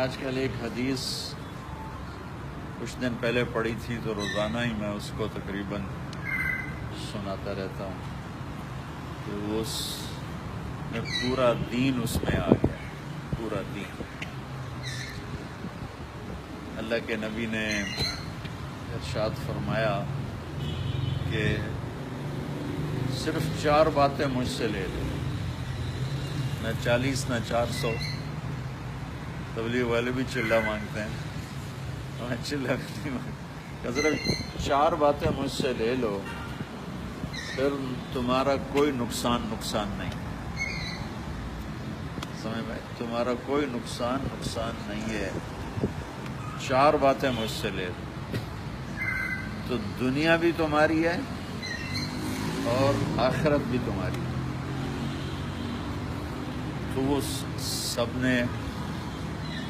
آج کل ایک حدیث کچھ دن پہلے پڑھی تھی تو روزانہ ہی میں اس کو تقریباً سناتا رہتا ہوں کہ اس میں پورا دین اس میں آ گیا، پورا دین۔ اللہ کے نبی نے ارشاد فرمایا کہ صرف 4 باتیں مجھ سے لے لو، نہ 40 نہ 400۔ تبلیغ والے بھی چلہ مانگتے ہیں، میں چلہ نہیں مانگتا، صرف 4 باتیں مجھ سے لے لو، پھر تمہارا کوئی نقصان نہیں، سمجھ میں، تمہارا کوئی نقصان نہیں ہے۔ 4 باتیں مجھ سے لے لو تو دنیا بھی تمہاری ہے اور آخرت بھی تمہاری ہے۔ تو وہ سب نے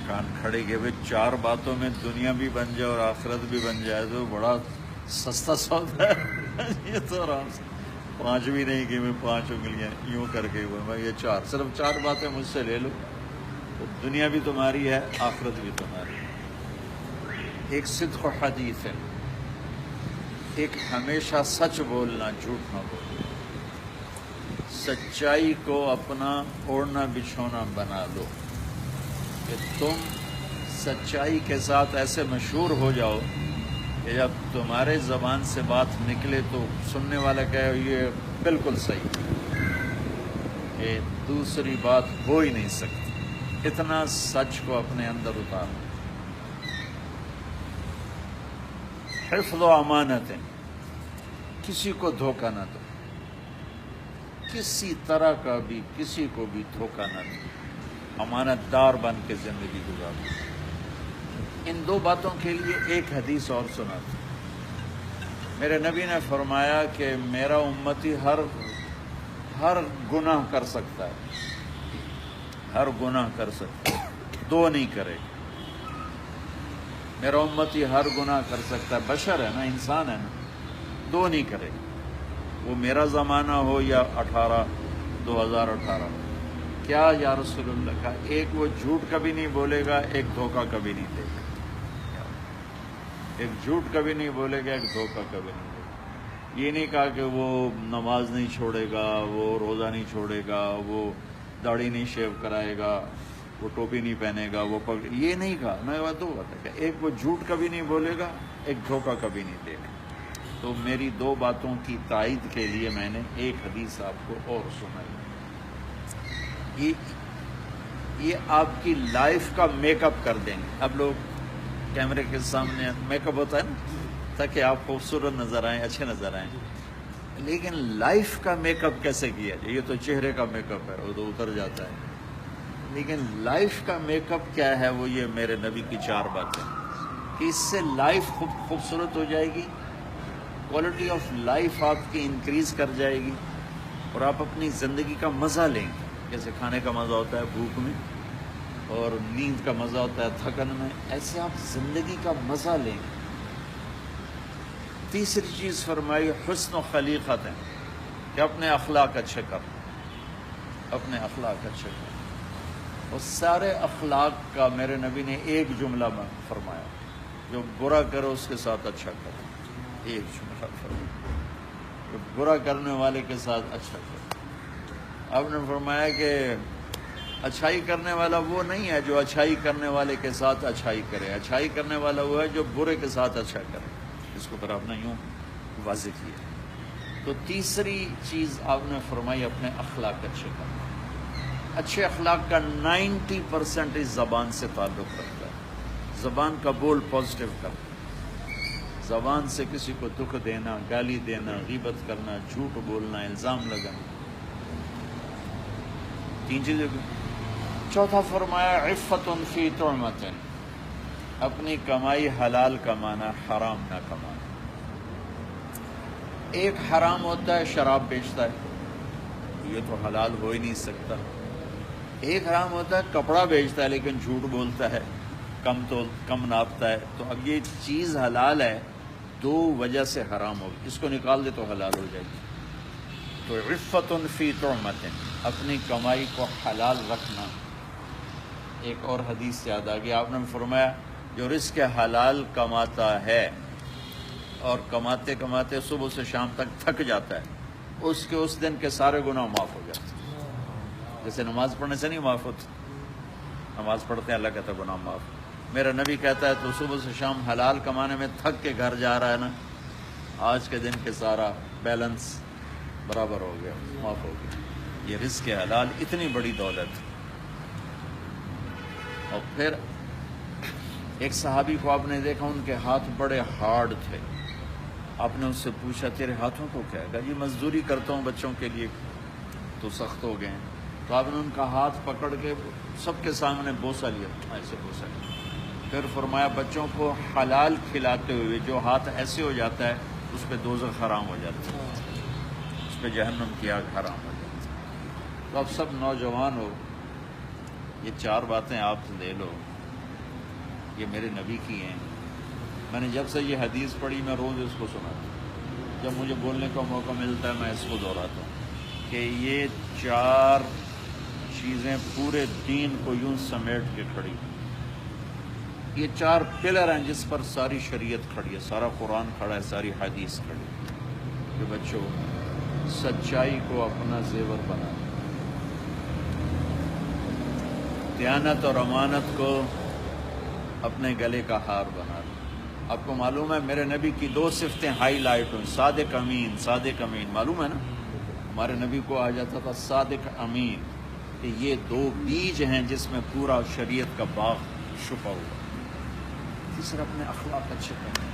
کان کھڑے کیے، ہوئے 4 باتوں میں دنیا بھی بن جائے اور آخرت بھی بن جائے تو بڑا سستا سودا ہے۔ یہ تو آرام سے 5 بھی نہیں کہ میں 5 انگلیاں یوں کر کے ہوئے، میں یہ صرف 4 باتیں مجھ سے لے لو تو دنیا بھی تمہاری ہے، آخرت بھی تمہاری ہے۔ ایک صدق و حدیث ہے، ایک ہمیشہ سچ بولنا، جھوٹ نہ بولنا، سچائی کو اپنا اوڑھنا بچھونا بنا لو کہ تم سچائی کے ساتھ ایسے مشہور ہو جاؤ کہ جب تمہارے زبان سے بات نکلے تو سننے والا کہے یہ بالکل صحیح، کہ دوسری بات ہو ہی نہیں سکتی۔ اتنا سچ کو اپنے اندر اتارو۔ حفظ و امانتیں، کسی کو دھوکہ نہ دو، کسی طرح کا بھی کسی کو بھی دھوکہ نہ دو، امانت دار بن کے زندگی گزارو۔ ان 2 باتوں کے لیے ایک حدیث اور سناتا ہوں۔ میرے نبی نے فرمایا کہ میرا امتی ہر گناہ کر سکتا ہے، ہر گناہ کر سکتا ہے، 2 نہیں کرے گا۔ میرا امتی ہر گناہ کر سکتا ہے، بشر ہے نا، انسان ہے نا، 2 نہیں کرے گا، وہ میرا زمانہ ہو یا 2018۔ کیا یا رسول اللہ کا؟ ایک وہ جھوٹ کبھی نہیں بولے گا، ایک دھوکہ کبھی نہیں دے گا۔ ایک جھوٹ کبھی نہیں بولے گا، ایک دھوکہ کبھی نہیں دے گا۔ یہ نہیں کہا کہ وہ نماز نہیں چھوڑے گا، وہ روزہ نہیں چھوڑے گا، وہ داڑھی نہیں شیو کرائے گا، وہ ٹوپی نہیں پہنے گا، یہ نہیں کہا۔ میں 2 بات ہے کہ ایک وہ جھوٹ کبھی نہیں بولے گا، ایک دھوکہ کبھی نہیں دے گا۔ تو میری 2 باتوں کی تائید کے لیے میں نے ایک حدیث آپ کو اور سنائی۔ یہ آپ کی لائف کا میک اپ کر دیں گے۔ اب لوگ کیمرے کے سامنے میک اپ ہوتا ہے نا تاکہ آپ خوبصورت نظر آئیں، اچھے نظر آئیں، لیکن لائف کا میک اپ کیسے کیا جائے؟ یہ تو چہرے کا میک اپ ہے، وہ تو اتر جاتا ہے، لیکن لائف کا میک اپ کیا ہے؟ وہ یہ میرے نبی کی 4 باتیں کہ اس سے لائف خوبصورت ہو جائے گی، کوالٹی آف لائف آپ کی انکریز کر جائے گی، اور آپ اپنی زندگی کا مزہ لیں گے۔ جیسے کھانے کا مزہ ہوتا ہے بھوک میں، اور نیند کا مزہ ہوتا ہے تھکن میں، ایسے آپ زندگی کا مزہ لیں گے۔ تیسری چیز فرمائی حسن و خلیقت ہے کہ اپنے اخلاق اچھے کر، اپنے اخلاق اچھے کر۔ اور سارے اخلاق کا میرے نبی نے ایک جملہ فرمایا، جو برا کرو اس کے ساتھ اچھا کرو۔ ایک جملہ فرمایا، جو برا کرنے والے کے ساتھ اچھا کرو۔ آپ نے فرمایا کہ اچھائی کرنے والا وہ نہیں ہے جو اچھائی کرنے والے کے ساتھ اچھائی کرے، اچھائی کرنے والا وہ ہے جو برے کے ساتھ اچھا کرے۔ اس کو پھر آپ نے یوں واضح کیا۔ تو تیسری چیز آپ نے فرمائی اپنے اخلاق اچھے کرنا۔ اچھے اخلاق کا 90% اس زبان سے تعلق رکھتا ہے۔ زبان کا بول پازیٹیو کرنا، زبان سے کسی کو دکھ دینا، گالی دینا، غیبت کرنا، جھوٹ بولنا، الزام لگانا، 3 چیزیں۔ چوتھا فرمایا عفت فی طعمۃ، اپنی کمائی حلال کمانا، حرام نہ کمانا۔ ایک حرام ہوتا ہے شراب بیچتا ہے، یہ تو حلال ہو ہی نہیں سکتا۔ ایک حرام ہوتا ہے کپڑا بیچتا ہے لیکن جھوٹ بولتا ہے، کم ناپتا ہے، تو اب یہ چیز حلال ہے، 2 وجہ سے حرام ہوگی، اس کو نکال دے تو حلال ہو جائے گی۔ تو عفت فی طعمۃ، اپنی کمائی کو حلال رکھنا، ایک اور حدیث یاد آ گئی، آپ نے فرمایا جو رزق حلال کماتا ہے اور کماتے کماتے صبح سے شام تک تھک جاتا ہے، اس کے اس دن کے سارے گناہ معاف ہو جاتے ہیں۔ جیسے نماز پڑھنے سے نہیں معاف ہوتی، نماز پڑھتے ہیں اللہ کہتا ہے گناہ معاف۔ میرا نبی کہتا ہے تو صبح سے شام حلال کمانے میں تھک کے گھر جا رہا ہے نا، آج کے دن کے سارا بیلنس برابر ہو گیا، معاف ہو گیا۔ یہ رزق حلال اتنی بڑی دولت۔ اور پھر ایک صحابی کو آپ نے دیکھا، ان کے ہاتھ بڑے ہارڈ تھے، آپ نے ان سے پوچھا تیرے ہاتھوں کو کیا ہے؟ کہا جی مزدوری کرتا ہوں بچوں کے لیے، تو سخت ہو گئے ہیں۔ تو آپ نے ان کا ہاتھ پکڑ کے سب کے سامنے بوسہ لیا، ایسے بوسہ لیا، پھر فرمایا بچوں کو حلال کھلاتے ہوئے جو ہاتھ ایسے ہو جاتا ہے اس پہ دوزخ حرام ہو جاتا ہے، اس پہ جہنم کی آگ حرام ہو جاتی ہے۔ تو اب سب نوجوان ہو، یہ 4 باتیں آپ لے لو، یہ میرے نبی کی ہیں۔ میں نے جب سے یہ حدیث پڑھی میں روز اس کو سناتا ہوں، جب مجھے بولنے کا موقع ملتا ہے میں اس کو دہراتا ہوں کہ یہ 4 چیزیں پورے دین کو یوں سمیٹ کے کھڑی، یہ 4 پلر ہیں جس پر ساری شریعت کھڑی ہے، سارا قرآن کھڑا ہے، ساری حدیث کھڑی ہے۔ کہ بچوں سچائی کو اپنا زیور بنا، دیانت اور امانت کو اپنے گلے کا ہار بنا لو۔ آپ کو معلوم ہے میرے نبی کی 2 صفتیں ہائی لائٹ ہوئی، صادق امین، صادق امین، معلوم ہے نا؟ ہمارے نبی کو آ جاتا تھا صادق امین، کہ یہ 2 بیج ہیں جس میں پورا شریعت کا باغ چھپا ہوا۔ تیسرا اپنے اخلاق اچھے کرنا،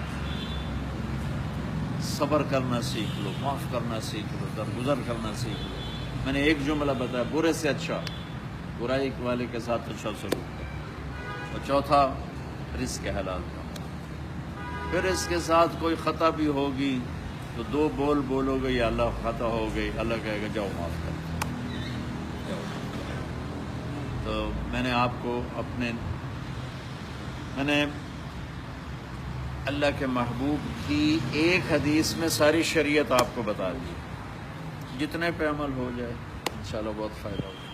صبر کرنا سیکھ لو، معاف کرنا سیکھ لو، درگزر کرنا سیکھ لو۔ میں نے ایک جملہ بتایا، برے سے اچھا، برائی والے کے ساتھ اچھا سلوک کرو۔ اور چوتھا رزق حلال کا، پھر اس کے ساتھ کوئی خطا بھی ہوگی تو 2 بول بولو گے یا اللہ خطا ہو گئی، اللہ کہے گا جاؤ معاف کر۔ تو میں نے آپ کو میں نے اللہ کے محبوب کی ایک حدیث میں ساری شریعت آپ کو بتا دی، جتنے پہ عمل ہو جائے انشاءاللہ بہت فائدہ ہوگا۔